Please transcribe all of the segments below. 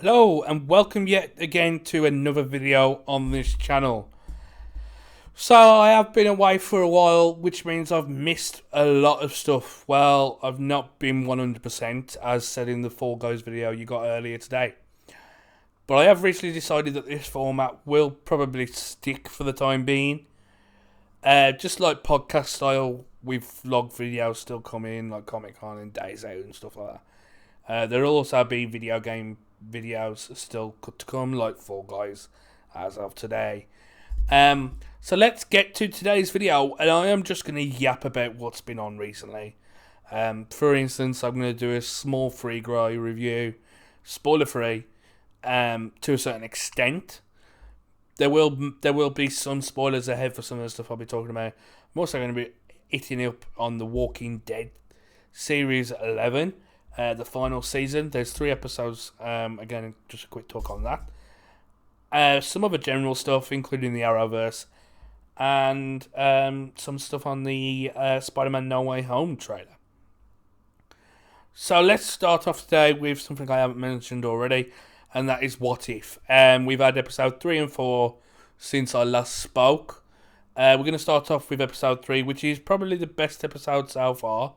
Hello and welcome yet again to another video on this channel. So I have been away for a while, which means I've missed a lot of stuff. Well, I've not been 100% as said in the Fall Guys video you got earlier today. But I have recently decided that this format will probably stick for the time being. Just like podcast style, with vlog videos still coming, like Comic Con and Days Out and stuff like that. There'll also be video game videos still to come, like Fall Guys as of today. So let's get to today's video, and I am just going to yap about what's been on recently. For instance, I'm going to do a small free guy review, spoiler free, to a certain extent. There will be some spoilers ahead for some of the stuff I'll be talking about. I'm also going to be hitting up on the Walking Dead series 11. The final season. There's 3 episodes. Again, just a quick talk on that. Some other general stuff, including the Arrowverse, and some stuff on the SpiderMan No Way Home trailer. So let's start off today with something I haven't mentioned already, and that is What If. We've had episode 3 and 4 since I last spoke. We're going to start off with episode 3, which is probably the best episode so far.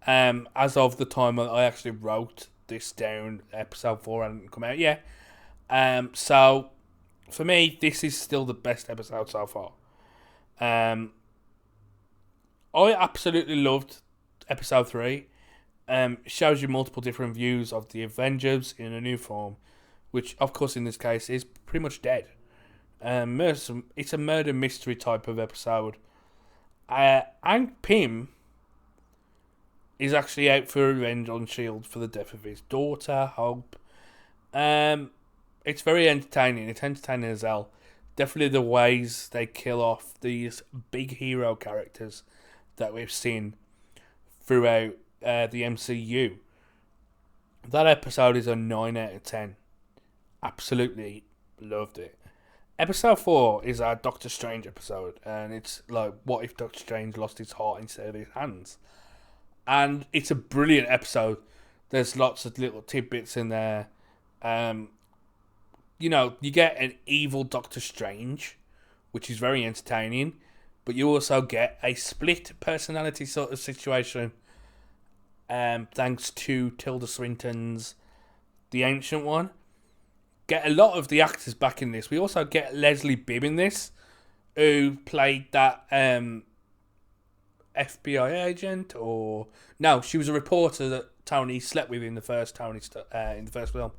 As of the time I actually wrote this down, episode 4 hadn't come out yet. So for me, this is still the best episode so far. I absolutely loved episode 3. It shows you multiple different views of the Avengers in a new form, which of course in this case is pretty much dead. It's a murder mystery type of episode. Hank Pym is actually out for revenge on S.H.I.E.L.D. for the death of his daughter, Hope. It's very entertaining. It's entertaining as hell. Definitely the ways they kill off these big hero characters that we've seen throughout the MCU. That episode is a 9 out of 10. Absolutely loved it. Episode 4 is our Doctor Strange episode, and it's like, what if Doctor Strange lost his heart instead of his hands? And it's a brilliant episode. There's lots of little tidbits in there. You get an evil Doctor Strange, which is very entertaining, but you also get a split personality sort of situation, thanks to Tilda Swinton's The Ancient One. Get a lot of the actors back in this. We also get Leslie Bibb in this, who played that FBI agent, or no, she was a reporter that Tony slept with in the first in the first film.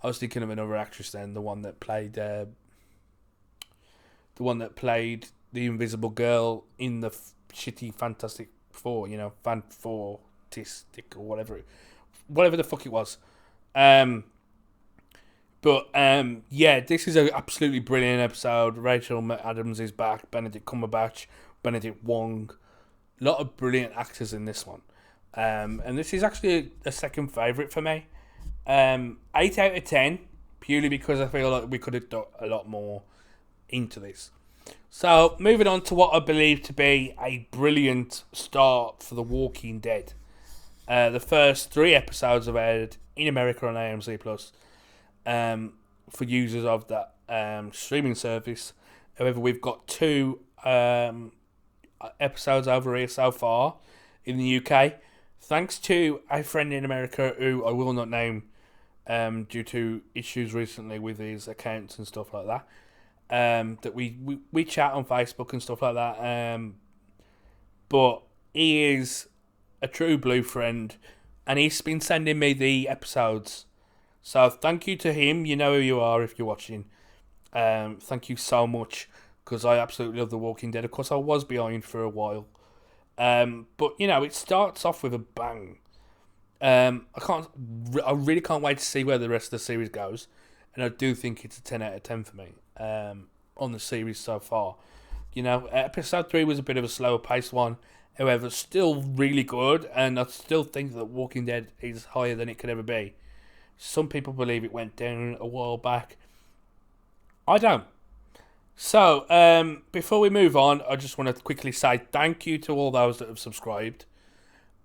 I was thinking of another actress then, the one that played the Invisible Girl in the shitty Fantastic Four, Fantastic or whatever the fuck it was. This is an absolutely brilliant episode. Rachel McAdams is back. Benedict Cumberbatch, Benedict Wong. A lot of brilliant actors in this one. And this is actually a second favourite for me. 8 out of 10, purely because I feel like we could have done a lot more into this. So, moving on to what I believe to be a brilliant start for The Walking Dead. The first 3 episodes have aired in America on AMC Plus for users of that streaming service. However, we've got 2 episodes over here so far in the UK, thanks to a friend in America who I will not name due to issues recently with his accounts and stuff like that. That we chat on Facebook and stuff like that. But he is a true blue friend, and he's been sending me the episodes. So thank you to him. You know who you are if you're watching. Thank you so much, because I absolutely love The Walking Dead. Of course, I was behind for a while. But, it starts off with a bang. I really can't wait to see where the rest of the series goes. And I do think it's a 10 out of 10 for me on the series so far. Episode 3 was a bit of a slower paced one. However, still really good. And I still think that Walking Dead is higher than it could ever be. Some people believe it went down a while back. I don't. So, before we move on, I just want to quickly say thank you to all those that have subscribed.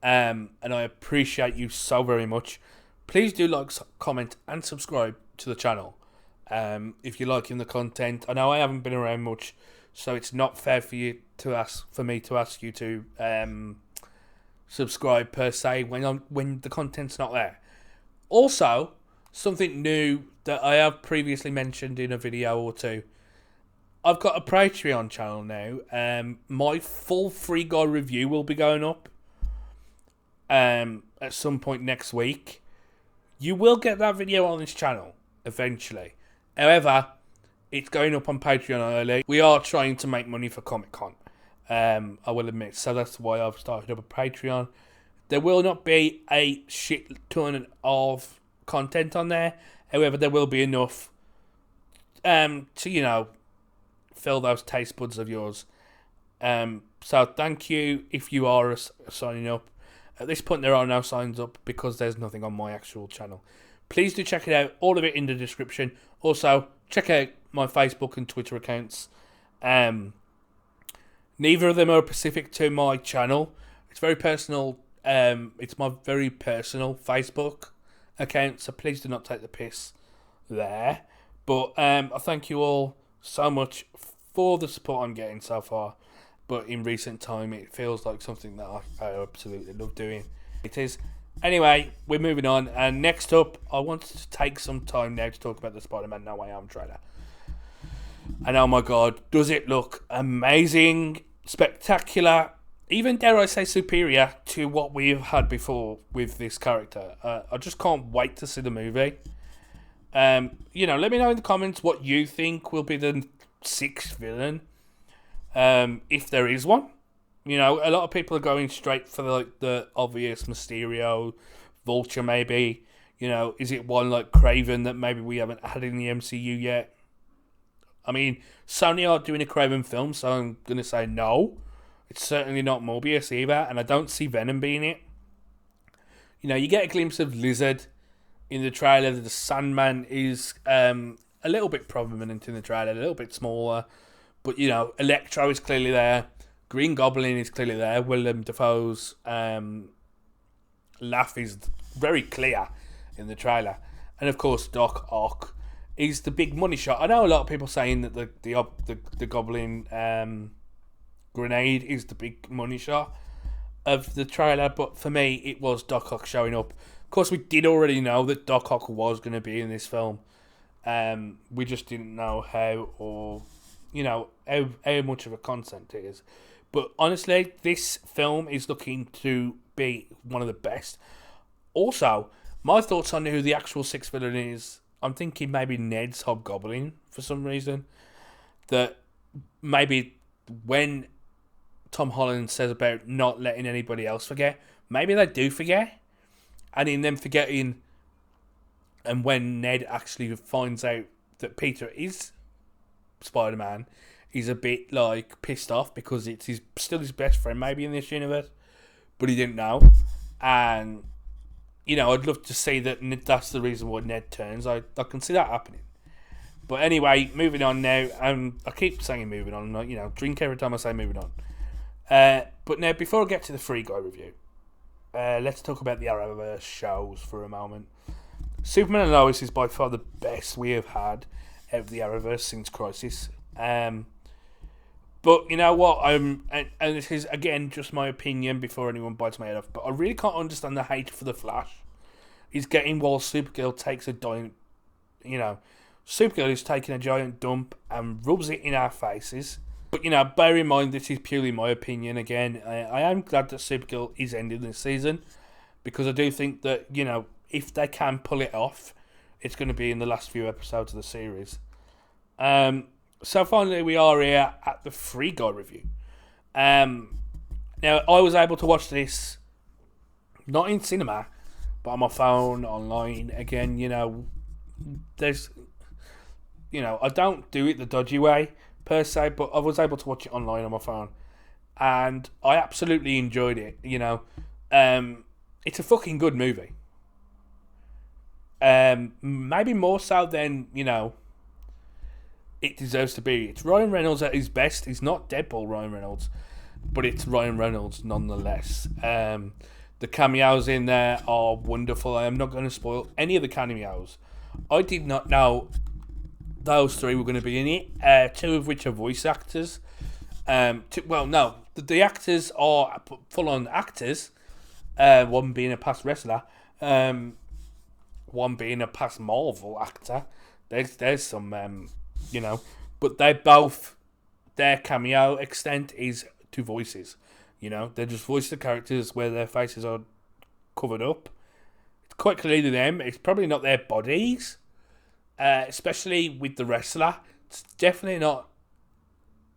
And I appreciate you so very much. Please do like, comment, and subscribe to the channel. If you're liking the content, I know I haven't been around much, so it's not fair for me to ask you to subscribe per se when the content's not there. Also, something new that I have previously mentioned in a video or two. I've got a Patreon channel now. My full free guide review will be going up at some point next week. You will get that video on this channel eventually. However, it's going up on Patreon early. We are trying to make money for Comic Con, I will admit. So that's why I've started up a Patreon. There will not be a shit ton of content on there. However, there will be enough to, fill those taste buds of yours. So thank you if you are signing up. At this point, there are no signs up because there's nothing on my actual channel. Please do check it out. All of it in the description. Also, check out my Facebook and Twitter accounts. Neither of them are specific to my channel. It's very personal. It's my very personal Facebook account, so please do not take the piss there. But I thank you all so much for the support I'm getting so far. But in recent time, it feels like something that I absolutely love doing. It is. Anyway, we're moving on. And next up, I wanted to take some time now to talk about the Spider-Man No Way Home trailer. And oh my god, does it look amazing, spectacular, even dare I say superior to what we've had before with this character. I just can't wait to see the movie. Let me know in the comments what you think will be the sixth villain. If there is one. A lot of people are going straight for the obvious Mysterio, Vulture maybe. Is it one like Craven that maybe we haven't had in the MCU yet? I mean, Sony are doing a Craven film, so I'm going to say no. It's certainly not Morbius either, and I don't see Venom being it. You get a glimpse of Lizard in the trailer. The Sandman is a little bit prominent in the trailer, a little bit smaller. But, Electro is clearly there. Green Goblin is clearly there. Willem Dafoe's laugh is very clear in the trailer. And, of course, Doc Ock is the big money shot. I know a lot of people saying that the Goblin grenade is the big money shot of the trailer. But for me, it was Doc Ock showing up. Of course, we did already know that Doc Ock was going to be in this film. We just didn't know how or... how much of a concept it is. But honestly, this film is looking to be one of the best. Also, my thoughts on who the actual sixth villain is, I'm thinking maybe Ned's Hobgoblin for some reason. That maybe when Tom Holland says about not letting anybody else forget, maybe they do forget. And in them forgetting, and when Ned actually finds out that Peter is Spider-Man, he's a bit pissed off because it's still his best friend maybe in this universe, but he didn't know. And I'd love to see that that's the reason why Ned turns. I can see that happening. But anyway, moving on now. I keep saying moving on, drink every time I say moving on. But now, before I get to the free guy review, let's talk about the Arrowverse shows for a moment. Superman and Lois is by far the best we have had out of the Arrowverse since Crisis. But you know what? And this is again just my opinion before anyone bites my head off. But I really can't understand the hate for the Flash. He's getting while Supergirl takes a giant, Supergirl is taking a giant dump and rubs it in our faces. But bear in mind this is purely my opinion. Again, I am glad that Supergirl is ending this season because I do think that if they can pull it off, it's going to be in the last few episodes of the series. So finally we are here at the free guy review. Now I was able to watch this not in cinema, but on my phone, online. Again, there's, I don't do it the dodgy way per se, but I was able to watch it online on my phone, and I absolutely enjoyed it. It's a fucking good movie. Maybe more so than it deserves to be. It's Ryan Reynolds at his best. He's not Deadpool Ryan Reynolds, but it's Ryan Reynolds nonetheless. The cameos in there are wonderful. I am not going to spoil any of the cameos. I did not know those three were going to be in it. Two of which are voice actors. No, the actors are full-on actors. One being a past wrestler, one being a past Marvel actor. There's some, but they both, their cameo extent is to voices. They just voice the characters where their faces are covered up. It's quite clearly them. It's probably not their bodies, especially with the wrestler. It's definitely not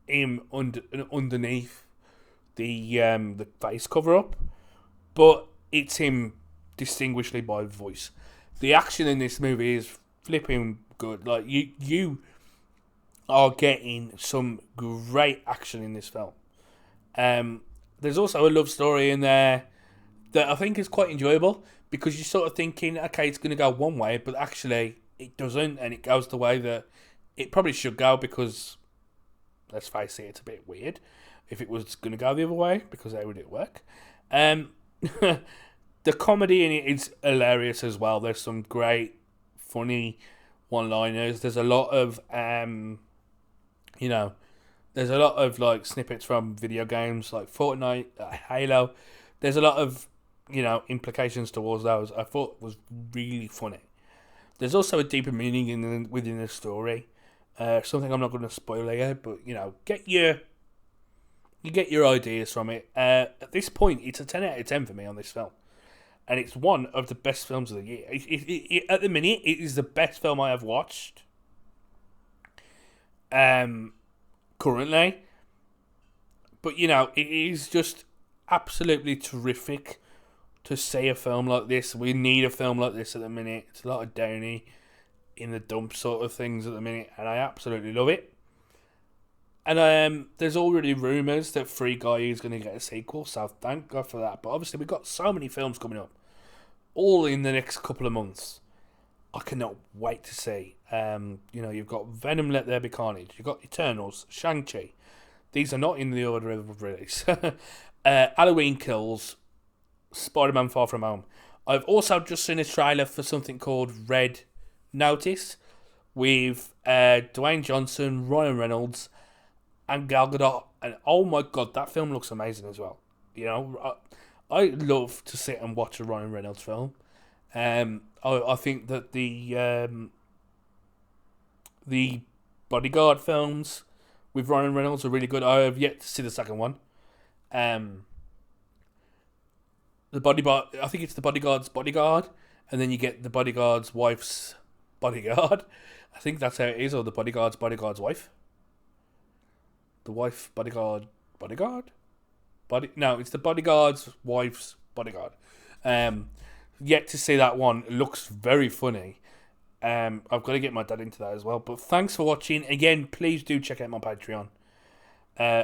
him underneath the face cover up, but it's him distinguishably by voice. The action in this movie is flipping good. Like you are getting some great action in this film. There's also a love story in there that I think is quite enjoyable, because you're sort of thinking, okay, it's going to go one way, but actually it doesn't, and it goes the way that it probably should go, because, let's face it, it's a bit weird if it was going to go the other way, because how would it work? The comedy in it is hilarious as well. There's some great, funny one-liners. There's a lot of, there's a lot of like snippets from video games like Fortnite, Halo. There's a lot of, implications towards those. I thought was really funny. There's also a deeper meaning within the story. Something I'm not going to spoil here, but get your ideas from it. At this point, it's a 10 out of 10 for me on this film, and it's one of the best films of the year. At the minute, it is the best film I have watched. Currently, but it is just absolutely terrific to see a film like this. We need a film like this at the minute. It's a lot of Downey in the dump sort of things at the minute, and I absolutely love it. And there's already rumours that Free Guy is going to get a sequel, so thank God for that. But obviously we've got so many films coming up, all in the next couple of months. I cannot wait to see. You've got Venom, Let There Be Carnage. You've got Eternals, Shang-Chi. These are not in the order of release. Halloween Kills, Spider-Man Far From Home. I've also just seen a trailer for something called Red Notice with Dwayne Johnson, Ryan Reynolds, and Gal Gadot. And oh my God, that film looks amazing as well. I love to sit and watch a Ryan Reynolds film. I think that the Bodyguard films with Ryan Reynolds are really good. I have yet to see the second one. I think it's the Bodyguard's bodyguard, and then you get the bodyguard's wife's bodyguard. I think that's how it is, or the bodyguard's wife. The wife bodyguard. No, it's the bodyguard's wife's bodyguard. Yet to see that one. It looks very funny. I've got to get my dad into that as well. But thanks for watching. Again, please do check out my Patreon,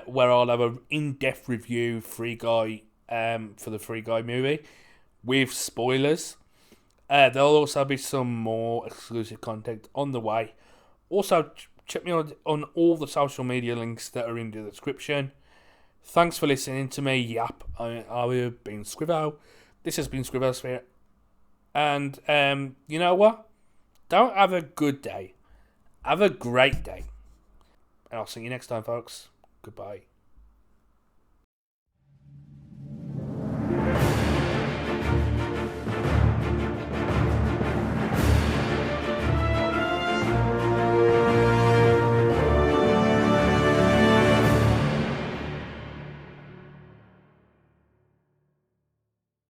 where I'll have an in-depth review Free Guy for the Free Guy movie with spoilers. There'll also be some more exclusive content on the way. Also, check me on all the social media links that are in the description. Thanks for listening to me yap. I have been Scrivo. This has been Scrivosphere. And you know what? Don't have a good day. Have a great day. And I'll see you next time, folks. Goodbye.